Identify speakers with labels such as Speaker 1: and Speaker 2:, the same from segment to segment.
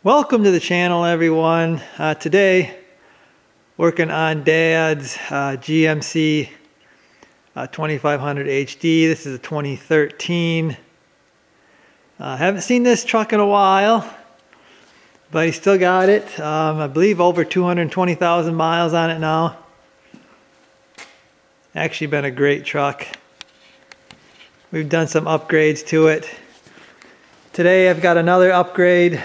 Speaker 1: Welcome to the channel, everyone. Today, working on Dad's GMC 2500HD. This is a 2013. Haven't seen this truck in a while, but he still got it. I believe over 220,000 miles on it now. Actually been a great truck. We've done some upgrades to it. Today I've got another upgrade.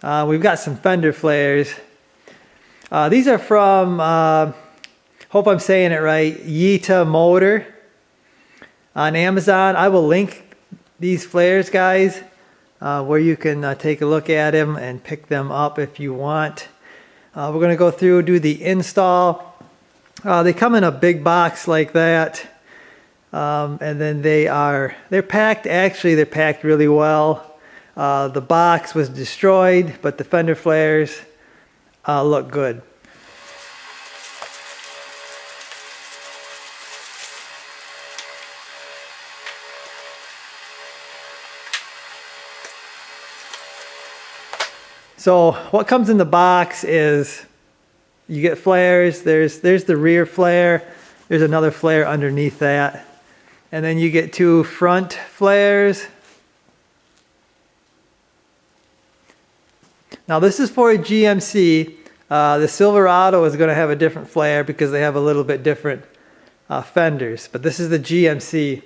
Speaker 1: We've got some fender flares. These are from, hope I'm saying it right, YitaMotor on Amazon. I will link these flares, guys, where you can take a look at them and pick them up if you want. We're going to go through, do the install. They come in a big box like that. And then they're packed, actually they're packed really well. The box was destroyed, but the fender flares look good. So what comes in the box is you get flares. There's the rear flare. There's another flare underneath that. And then you get two front flares. Now this is for a GMC. The Silverado is going to have a different flare because they have a little bit different fenders. But this is the GMC.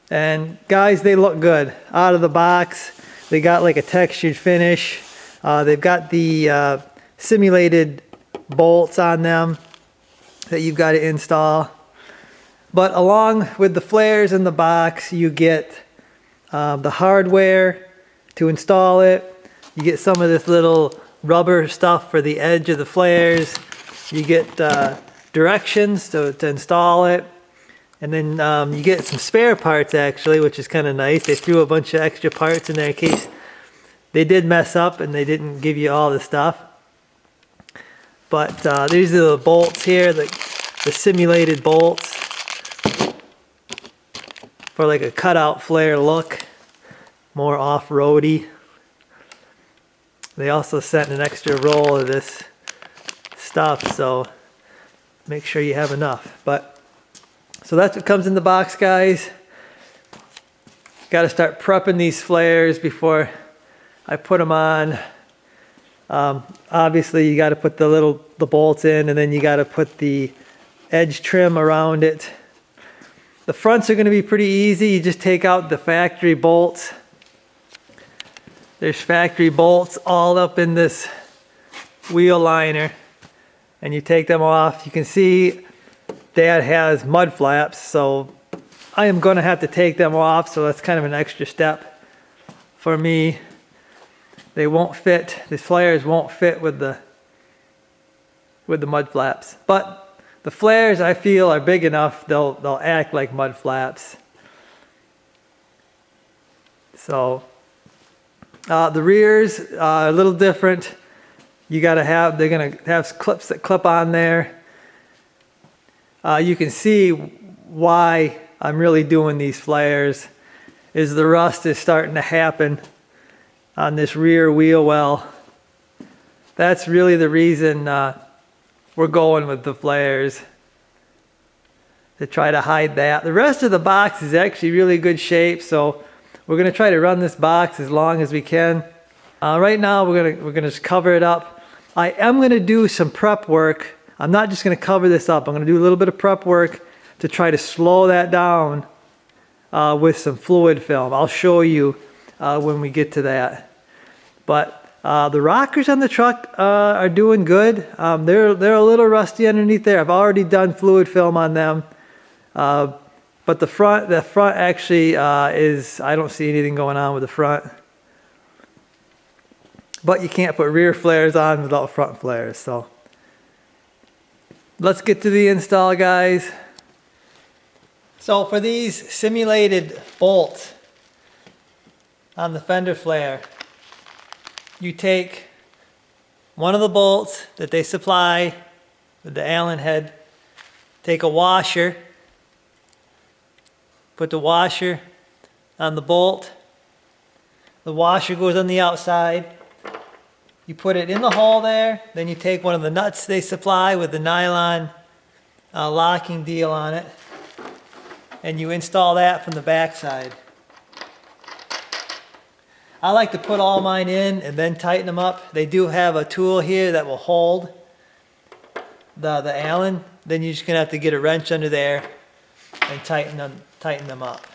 Speaker 1: And guys, they look good. Out of the box, they got like a textured finish. They've got the simulated bolts on them that you've got to install. But along with the flares in the box, you get the hardware to install it. You get some of this little rubber stuff for the edge of the flares. You get directions to install it. And then you get some spare parts, actually, which is kind of nice. They threw a bunch of extra parts in there in case they did mess up and they didn't give you all the stuff. But these are the bolts here, the simulated bolts for like a cutout flare look, more off-roady. They also sent an extra roll of this stuff, so make sure you have enough. So that's what comes in the box, guys. Got to start prepping these flares before I put them on. Obviously, you got to put the bolts in, and then you got to put the edge trim around it. The fronts are going to be pretty easy. You just take out the factory bolts. There's factory bolts all up in this wheel liner, and you take them off. You can see Dad has mud flaps, so I am going to have to take them off, so that's kind of an extra step for me. They won't fit, the flares won't fit with the mud flaps, but the flares I feel are big enough, they'll act like mud flaps. So the rears are a little different. They're gonna have clips that clip on there. You can see why I'm really doing these flares is the rust is starting to happen on this rear wheel well. That's really the reason we're going with the flares, to try to hide that. The rest of the box is actually really good shape, so we're going to try to run this box as long as we can. Right now we're going to just cover it up. I am going to do some prep work. I'm not just going to cover this up. I'm going to do a little bit of prep work to try to slow that down with some fluid film. I'll show you when we get to that. But the rockers on the truck are doing good. They're a little rusty underneath there. I've already done fluid film on them. But the front actually I don't see anything going on with the front. But you can't put rear flares on without front flares. So let's get to the install, guys. So for these simulated bolts on the fender flare, you take one of the bolts that they supply with the Allen head, take a washer, put the washer on the bolt. The washer goes on the outside. You put it in the hole there, then you take one of the nuts they supply with the nylon locking deal on it, and you install that from the back side. I like to put all mine in and then tighten them up. They do have a tool here that will hold the Allen. Then you're just gonna have to get a wrench under there and tighten them up.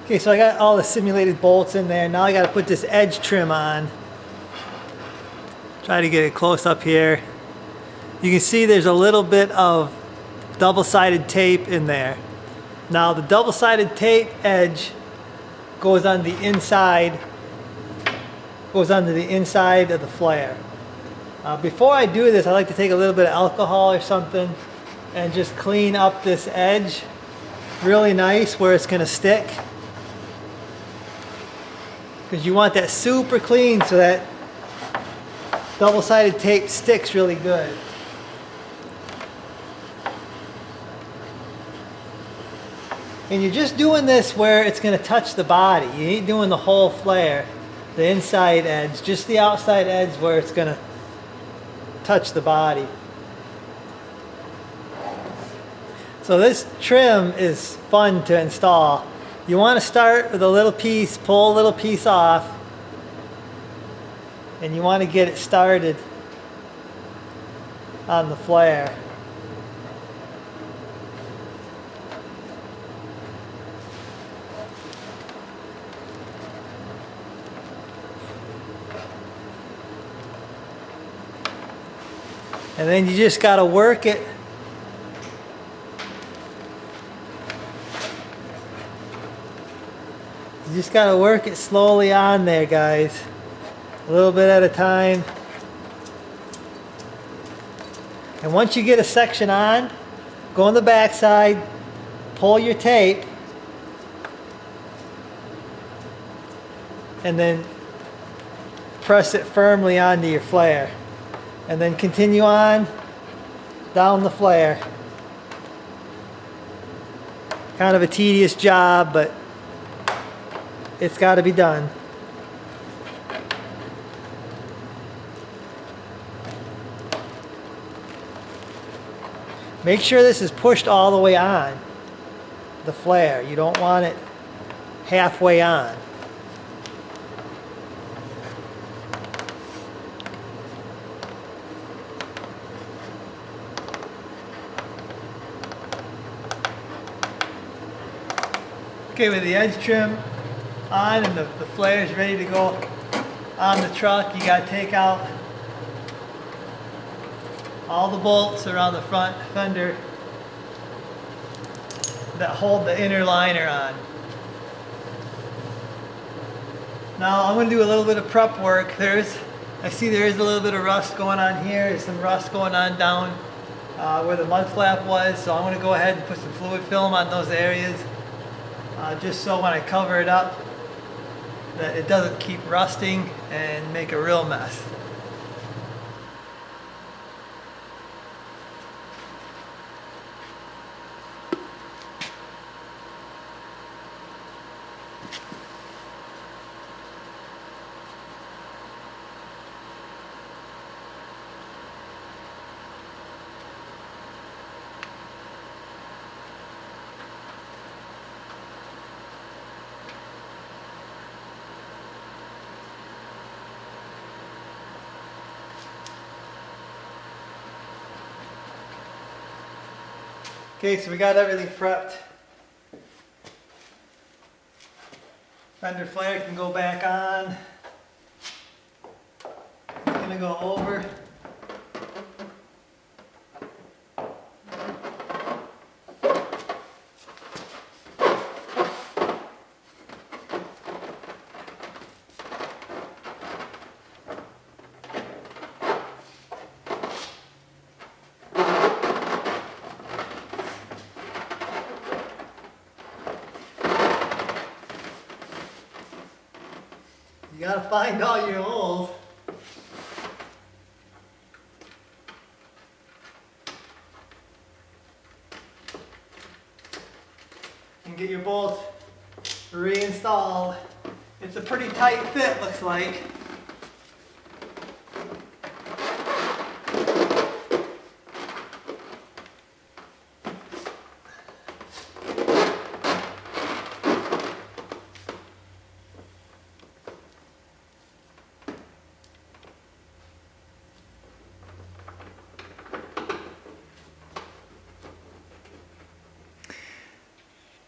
Speaker 1: Okay, so I got all the simulated bolts in there. Now I got to put this edge trim on. Try to get it close up here. You can see there's a little bit of double-sided tape in there. Now the double-sided tape edge goes on the inside, goes onto the inside of the flare. Before I do this, I like to take a little bit of alcohol or something and just clean up this edge really nice where it's going to stick. Because you want that super clean so that double-sided tape sticks really good. And you're just doing this where it's going to touch the body. You ain't doing the whole flare, the inside edge, just the outside edge where it's going to touch the body. So this trim is fun to install. You want to start with a little piece, pull a little piece off, and you want to get it started on the flare. And then you just got to work it. You just got to work it slowly on there, guys. A little bit at a time. And once you get a section on, go on the back side, pull your tape, and then press it firmly onto your flare. And then continue on down the flare. Kind of a tedious job, but it's got to be done. Make sure this is pushed all the way on the flare. You don't want it halfway on. Okay, with the edge trim on and the flare is ready to go on the truck, you got to take out all the bolts around the front fender that hold the inner liner on. Now I'm going to do a little bit of prep work. I see there is a little bit of rust going on here. There's some rust going on down where the mud flap was, so I'm going to go ahead and put some fluid film on those areas. Just so when I cover it up that it doesn't keep rusting and make a real mess. Okay, so we got everything prepped. Fender flare can go back on. I'm gonna go over. You gotta find all your holes. And get your bolt reinstalled. It's a pretty tight fit, looks like.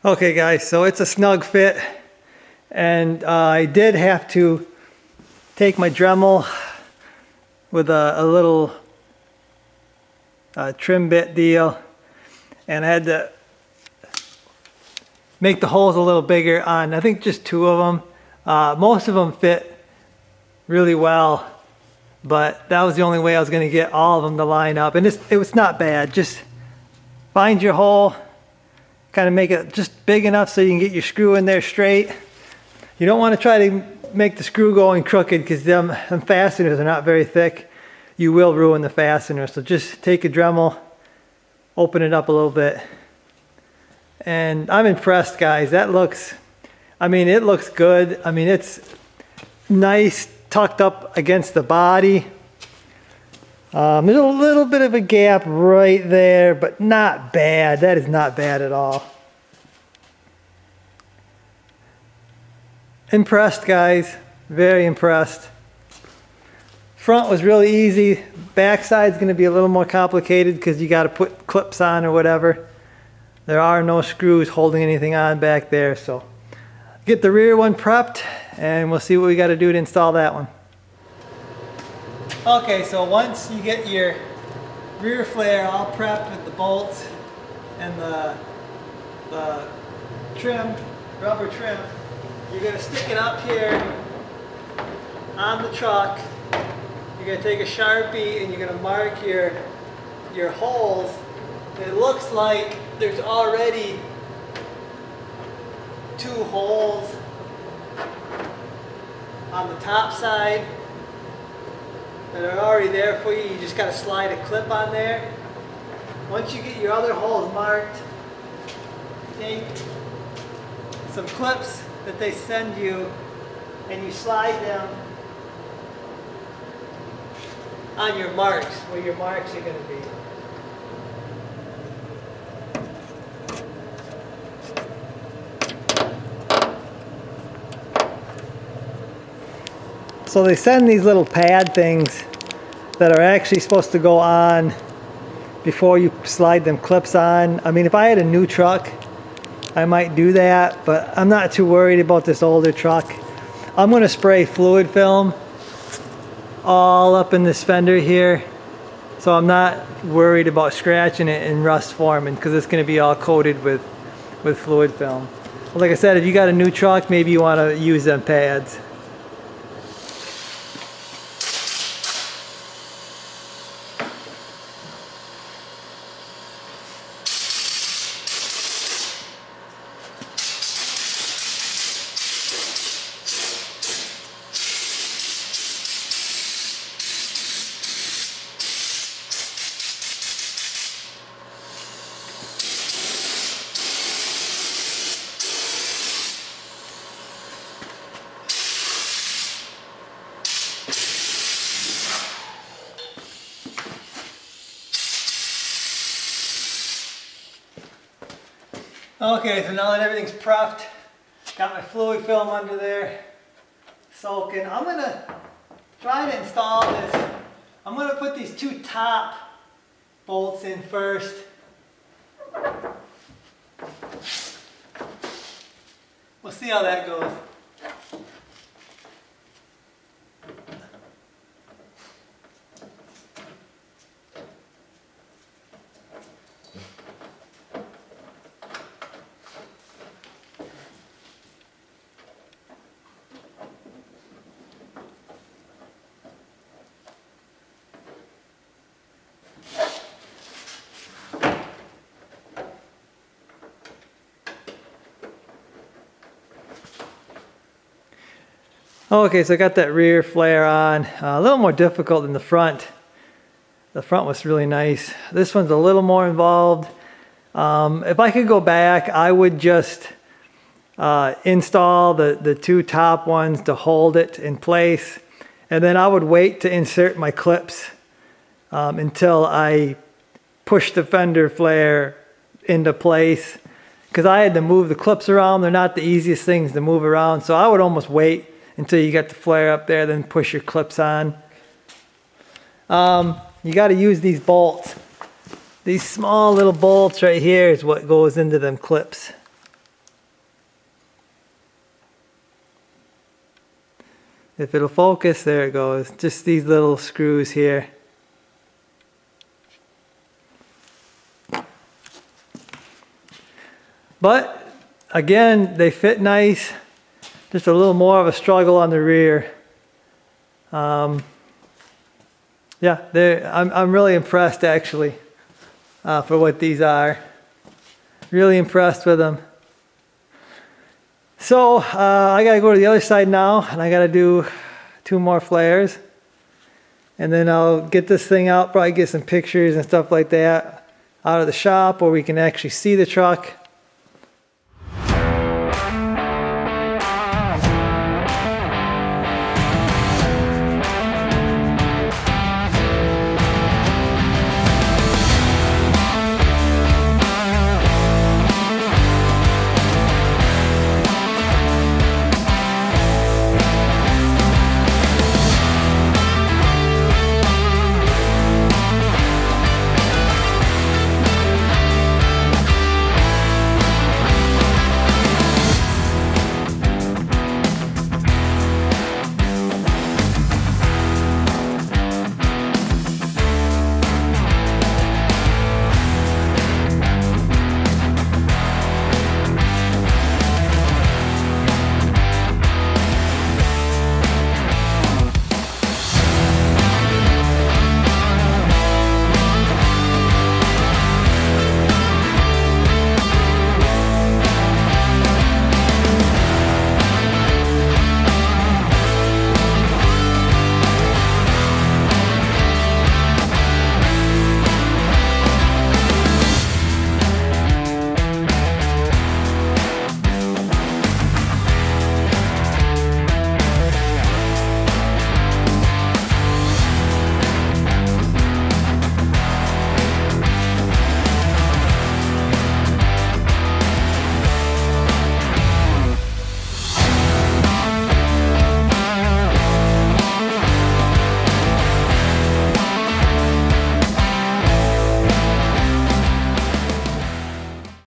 Speaker 1: Okay guys, so it's a snug fit, and I did have to take my Dremel with a little trim bit deal, and I had to make the holes a little bigger on, I think, just 2 of them. Most of them fit really well, but that was the only way I was going to get all of them to line up, and it was not bad. Just find your hole, kind of make it just big enough so you can get your screw in there straight. You don't want to try to make the screw going crooked, because them fasteners are not very thick. You will ruin the fastener. So just take a Dremel, open it up a little bit. And I'm impressed, guys. That looks, I mean, it looks good. I mean, it's nice, tucked up against the body. There's a little bit of a gap right there, but not bad. That is not bad at all. Impressed, guys. Very impressed. Front was really easy. Backside's going to be a little more complicated because you got to put clips on or whatever. There are no screws holding anything on back there, so get the rear one prepped and we'll see what we got to do to install that one. Okay, so once you get your rear flare all prepped with the bolts and the trim, rubber trim, you're going to stick it up here on the truck. You're going to take a Sharpie and you're going to mark your holes. It looks like there's already 2 holes on the top side that are already there for you. You just got to slide a clip on there. Once you get your other holes marked, take some clips that they send you and you slide them on your marks, where your marks are going to be. So they send these little pad things that are actually supposed to go on before you slide them clips on. I mean, if I had a new truck, I might do that, but I'm not too worried about this older truck. I'm going to spray fluid film all up in this fender here, so I'm not worried about scratching it and rust forming, because it's going to be all coated with fluid film. Well, like I said, if you got a new truck, maybe you want to use them pads. Okay, so now that everything's prepped, got my fluid film under there soaking. I'm going to try to install this. I'm going to put these 2 top bolts in first. We'll see how that goes. Okay, so I got that rear flare on. A little more difficult than the front. The front was really nice. This one's a little more involved. If I could go back, I would just install the two top ones to hold it in place. And then I would wait to insert my clips until I push the fender flare into place. Because I had to move the clips around. They're not the easiest things to move around. So I would almost wait until you get the flare up there, then push your clips on. You got to use these bolts. These small little bolts right here is what goes into them clips. If it'll focus, there it goes. Just these little screws here. But again, they fit nice. Just a little more of a struggle on the rear. Yeah, I'm really impressed actually for what these are. Really impressed with them. So I gotta go to the other side now, and I gotta do 2 more flares. And then I'll get this thing out, probably get some pictures and stuff like that out of the shop where we can actually see the truck.